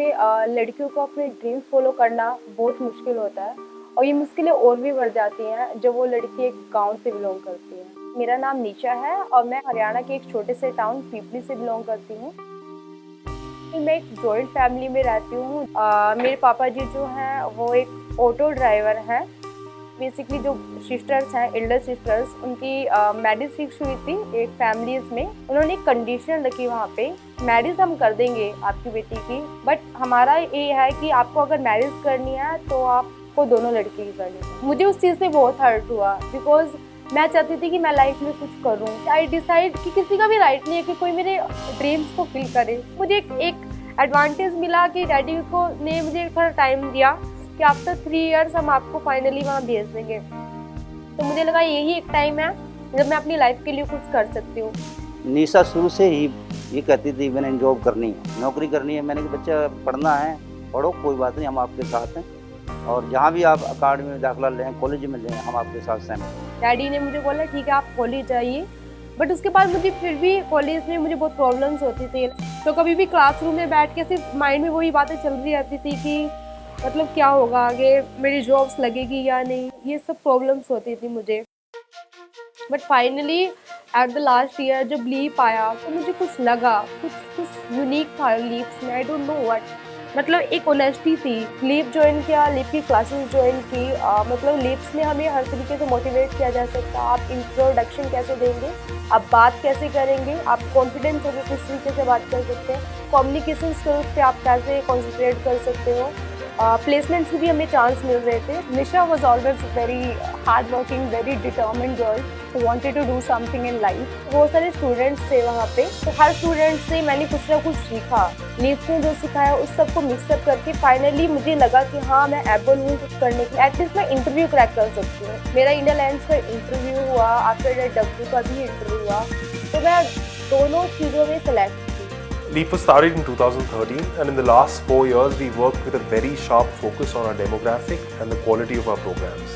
में लड़कियों को अपने ड्रीम्स फॉलो करना बहुत मुश्किल होता है और ये मुश्किलें और भी बढ़ जाती हैं जब वो लड़की एक गांव से बिलोंग करती है। मेरा नाम निशा है और मैं हरियाणा के एक छोटे से टाउन पीपली से बिलोंग करती हूँ। मैं एक जॉइंट फैमिली में रहती हूँ। मेरे पापा जी जो हैं वो एक ऑटो ड्राइवर हैं। बेसिकली जो सिस्टर्स हैं, एल्डर सिस्टर्स, उनकी मैरिज फिक्स हुई थी एक फैमिलीज में। उन्होंने एक कंडीशन रखी वहाँ पे, मैरिज हम कर देंगे आपकी बेटी की, बट हमारा ये है कि आपको अगर मैरिज करनी है तो आपको दोनों लड़की की करनी है। मुझे उस चीज़ से बहुत हर्ट हुआ बिकॉज मैं चाहती थी कि मैं लाइफ में कुछ करूँ। आई डिसाइड कि किसी का भी राइट नहीं है कि कोई मेरे ड्रीम्स को फिल करे। मुझे एक एडवांटेज मिला कि डैडी को ने मुझे थोड़ा टाइम दिया कि आफ्टर 3 इयर्स हम आपको फाइनली वहाँ भेज देंगे। तो मुझे लगा यही एक टाइम है जब मैं अपनी लाइफ के लिए कुछ कर सकती हूँ। निशा शुरू से ही ये कहती थी मैंने जॉब करनी है, नौकरी करनी है। मैंने कहा बच्चा पढ़ना है, पढ़ो, कोई बात नहीं, हम आपके साथ हैं और जहाँ भी आप अकाडमी में दाखिला लें, कॉलेज में लें, हम आपके साथ सहमत हैं। डैडी ने मुझे बोला ठीक है आप कॉलेज जाइए, बट उसके बाद मुझे फिर भी कॉलेज में मुझे बहुत प्रॉब्लम्स होती थी। तो कभी भी क्लासरूम में बैठ के सिर्फ माइंड में वही बातें चल रही रहती थी कि मतलब क्या होगा आगे, मेरी जॉब्स लगेगी या नहीं, ये सब प्रॉब्लम्स होती थी मुझे। But finally at the last year जब लीप आया तो मुझे कुछ लगा, कुछ यूनिक था लीप्स में। आई डोंट नो व्हाट, मतलब एक ऑनेस्टी थी। लीप ज्वाइन किया, लीप की क्लासेस ज्वाइन की। मतलब लीप्स में हमें हर तरीके से मोटिवेट किया जा सकता है। आप इंट्रोडक्शन कैसे देंगे, आप बात कैसे करेंगे, आप कॉन्फिडेंस होकर किस तरीके से बात कर सकते हैं, कम्युनिकेशन स्किल्स पे आप कैसे कॉन्सेंट्रेट कर सकते हो। प्लेसमेंट्स की भी हमें चांस मिल रहे थे। Nisha was always very hard working, very determined girl who wanted to do something in life। बहुत सारे स्टूडेंट्स थे वहाँ पे, तो हर स्टूडेंट से मैंने कुछ ना कुछ सीखा। लीव्स ने जो सिखाया उस सबको मिक्सअप करके फाइनली मुझे लगा कि हाँ मैं एबल हूँ कुछ करने के लिए। एटलीस्ट मैं इंटरव्यू क्रैक कर सकती हूँ। मेरा इंडिया लाइन्स का इंटरव्यू हुआ, आफ्टर दैट डब्ल्यू का भी इंटरव्यू हुआ, तो मैं दोनों चीज़ों में select. LEAP was started in 2013 and in the last 4 years we worked with a very sharp focus on our demographic and the quality of our programs.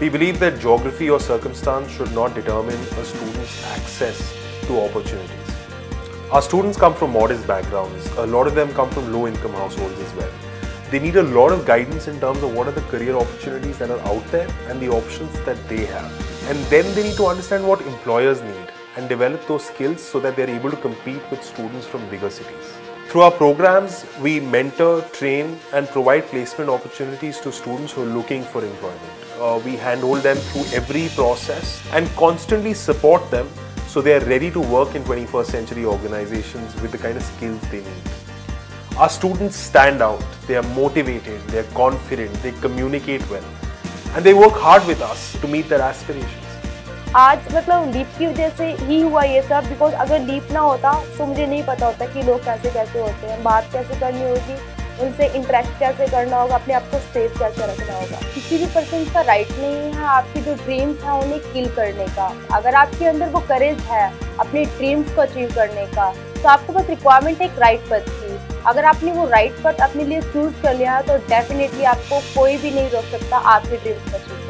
We believe that geography or circumstance should not determine a student's access to opportunities. Our students come from modest backgrounds. A lot of them come from low income households as well. They need a lot of guidance in terms of what are the career opportunities that are out there and the options that they have. And then they need to understand what employers need and develop those skills so that they're able to compete with students from bigger cities. Through our programs, we mentor, train and provide placement opportunities to students who are looking for employment. We handhold them through every process and constantly support them so they are ready to work in 21st century organizations with the kind of skills they need. Our students stand out, they are motivated, they are confident, they communicate well and they work hard with us to meet their aspirations. आज मतलब leap की वजह से ही हुआ ये सब, because अगर leap ना होता तो मुझे नहीं पता होता कि लोग कैसे कैसे होते हैं, बात कैसे करनी होगी, उनसे इंटरेक्ट कैसे करना होगा, अपने आप को सेफ कैसे रखना होगा। किसी भी पर्सन का राइट नहीं है आपकी जो ड्रीम्स हैं उन्हें किल करने का। अगर आपके अंदर वो करेज है अपने ड्रीम्स को अचीव करने का, तो आपको बस रिक्वायरमेंट है एक राइट पथ की। अगर आपने वो राइट पथ अपने लिए चूज कर लिया है तो डेफिनेटली आपको कोई भी नहीं रोक सकता आपके ड्रीम्स को अचीव।